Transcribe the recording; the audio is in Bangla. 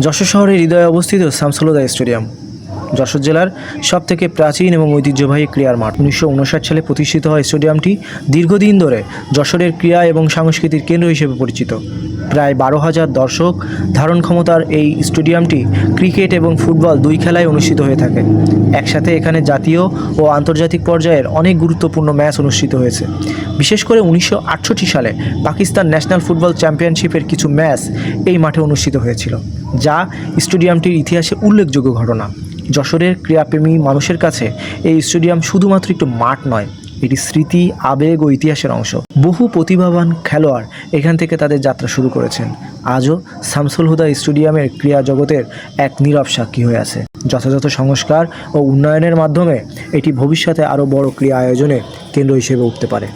যশোর শহরের হৃদয়ে অবস্থিত শামসুল হুদা স্টেডিয়াম যশোর জেলার সবথেকে প্রাচীন এবং ঐতিহ্যবাহী ক্রীড়ার মাঠ। 1959 সালে প্রতিষ্ঠিত হয় স্টেডিয়ামটি দীর্ঘদিন ধরে যশোরের ক্রীড়া এবং সংস্কৃতির কেন্দ্র হিসেবে পরিচিত। প্রায় 12,000 দর্শক ধারণ ক্ষমতার এই স্টেডিয়ামটি ক্রিকেট এবং ফুটবল দুই খেলায় অনুষ্ঠিত হয়ে থাকে। একসাথে এখানে জাতীয় ও আন্তর্জাতিক পর্যায়ের অনেক গুরুত্বপূর্ণ ম্যাচ অনুষ্ঠিত হয়েছে। বিশেষ করে 1968 সালে পাকিস্তান ন্যাশনাল ফুটবল চ্যাম্পিয়নশিপের কিছু ম্যাচ এই মাঠে অনুষ্ঠিত হয়েছিল, যা স্টেডিয়ামটির ইতিহাসে উল্লেখযোগ্য ঘটনা। যশোরের ক্রীড়াপ্রেমী মানুষের কাছে এই স্টেডিয়াম শুধুমাত্র একটু মাঠ নয়, এটি স্মৃতি, আবেগ ও ইতিহাসের অংশ। বহু প্রতিভাবান খেলোয়াড় এখান থেকে তাদের যাত্রা শুরু করেছেন। আজও শামসুল হুদা স্টেডিয়ামের ক্রীড়া জগতের এক নীরব সাক্ষী হয়ে আছে। যথাযথ সংস্কার ও উন্নয়নের মাধ্যমে এটি ভবিষ্যতে আরও বড় ক্রীড়া আয়োজনের কেন্দ্র হিসেবে উঠতে পারে।